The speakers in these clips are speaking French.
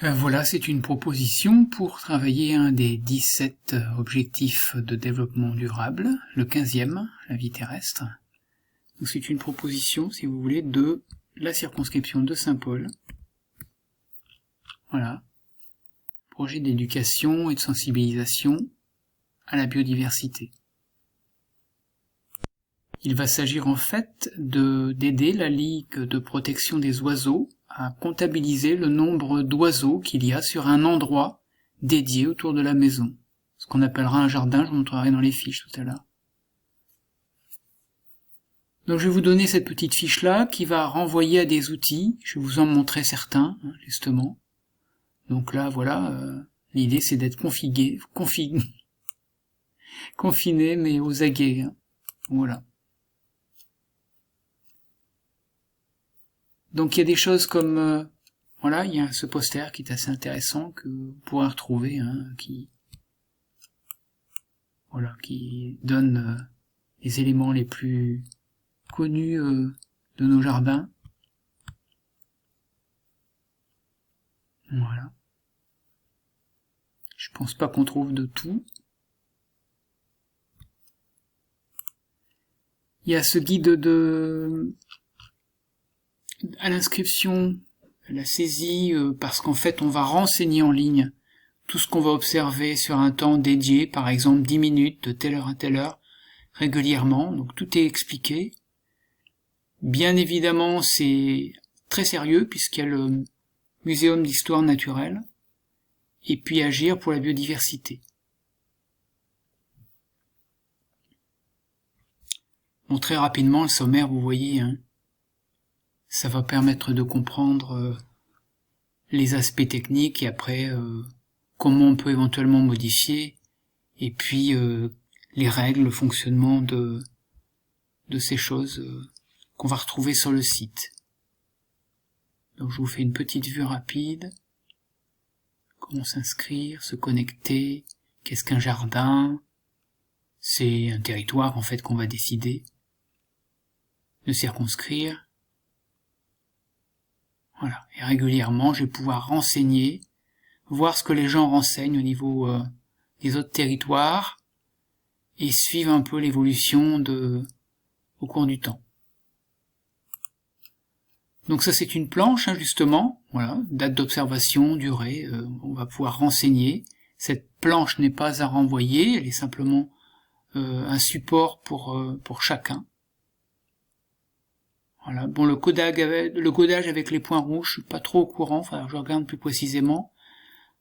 Voilà, c'est une proposition pour travailler un des 17 objectifs de développement durable, le 15e, la vie terrestre. Donc c'est une proposition, si vous voulez, de la circonscription de Saint-Paul. Voilà. Projet d'éducation et de sensibilisation à la biodiversité. Il va s'agir en fait d'aider la Ligue de protection des oiseaux à comptabiliser le nombre d'oiseaux qu'il y a sur un endroit dédié autour de la maison. Ce qu'on appellera un jardin, je vous montrerai dans les fiches tout à l'heure. Donc je vais vous donner cette petite fiche-là qui va renvoyer à des outils. Je vais vous en montrer certains, justement. Donc là, voilà, l'idée c'est d'être confiné, mais aux aguets. Voilà. Donc il y a des choses comme, voilà, il y a ce poster qui est assez intéressant que vous pourrez retrouver, qui donne les éléments les plus connus de nos jardins. Voilà. Je pense pas qu'on trouve de tout. Il y a ce guide à l'inscription, la saisie, parce qu'en fait on va renseigner en ligne tout ce qu'on va observer sur un temps dédié, par exemple 10 minutes de telle heure à telle heure, régulièrement, donc tout est expliqué. Bien évidemment c'est très sérieux puisqu'il y a le Muséum d'histoire naturelle, et puis agir pour la biodiversité. Bon, très rapidement, le sommaire, vous voyez, ça va permettre de comprendre les aspects techniques et après comment on peut éventuellement modifier, et puis les règles, le fonctionnement de ces choses qu'on va retrouver sur le site. Donc je vous fais une petite vue rapide. Comment s'inscrire, se connecter, qu'est-ce qu'un jardin? C'est un territoire en fait qu'on va décider de circonscrire. Voilà, et régulièrement je vais pouvoir renseigner, voir ce que les gens renseignent au niveau des autres territoires et suivre un peu l'évolution au cours du temps. Donc ça c'est une planche justement, voilà, date d'observation, durée, on va pouvoir renseigner. Cette planche n'est pas à renvoyer, elle est simplement un support pour chacun. Voilà. Bon, le codage avec les points rouges, je suis pas trop au courant, enfin je regarde plus précisément.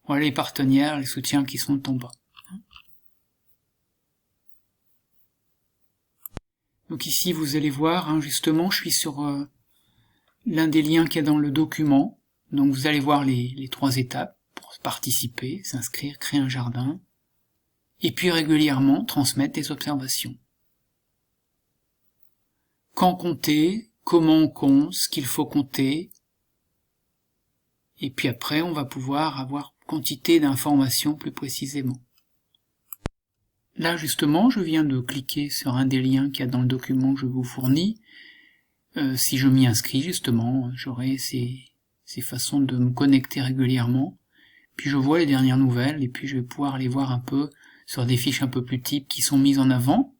Voilà les partenaires, les soutiens qui sont en bas. Donc ici vous allez voir, justement, je suis sur l'un des liens qu'il y a dans le document. Donc vous allez voir les 3 étapes pour participer, s'inscrire, créer un jardin, et puis régulièrement transmettre des observations. Quand compter, comment on compte, ce qu'il faut compter, et puis après on va pouvoir avoir quantité d'informations plus précisément. Là justement je viens de cliquer sur un des liens qu'il y a dans le document que je vous fournis. Si je m'y inscris justement, j'aurai ces façons de me connecter régulièrement, puis je vois les dernières nouvelles, et puis je vais pouvoir les voir un peu sur des fiches un peu plus types qui sont mises en avant.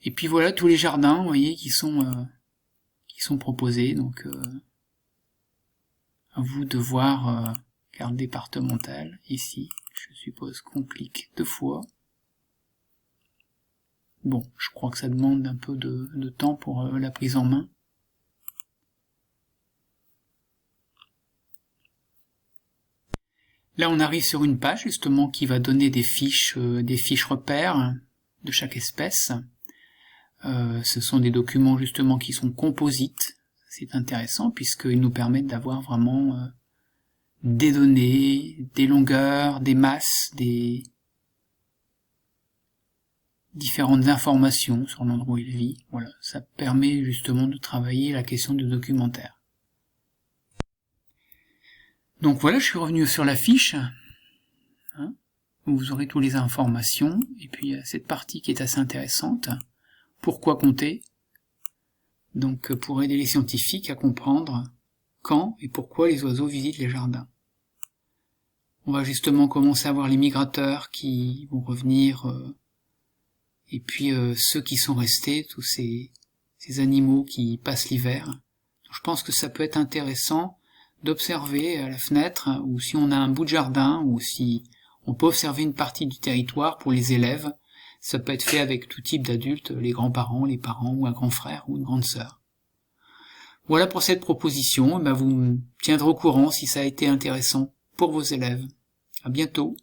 Et puis voilà tous les jardins, vous voyez, qui sont proposés, donc à vous de voir carte départementale, ici, je suppose qu'on clique 2 fois. Bon, je crois que ça demande un peu de temps pour la prise en main. Là, on arrive sur une page, justement, qui va donner des fiches repères de chaque espèce. Ce sont des documents, justement, qui sont composites. C'est intéressant, puisqu'ils nous permettent d'avoir vraiment des données, des longueurs, des masses, des différentes informations sur l'endroit où il vit. Voilà, ça permet justement de travailler la question du documentaire. Donc voilà, je suis revenu sur la fiche, où vous aurez toutes les informations, et puis il y a cette partie qui est assez intéressante. Pourquoi compter? Donc pour aider les scientifiques à comprendre quand et pourquoi les oiseaux visitent les jardins. On va justement commencer à voir les migrateurs qui vont revenir, et puis ceux qui sont restés, tous ces animaux qui passent l'hiver. Je pense que ça peut être intéressant d'observer à la fenêtre, ou si on a un bout de jardin, ou si on peut observer une partie du territoire pour les élèves. Ça peut être fait avec tout type d'adultes, les grands-parents, les parents, ou un grand frère, ou une grande sœur. Voilà pour cette proposition, vous me tiendrez au courant si ça a été intéressant pour vos élèves. À bientôt.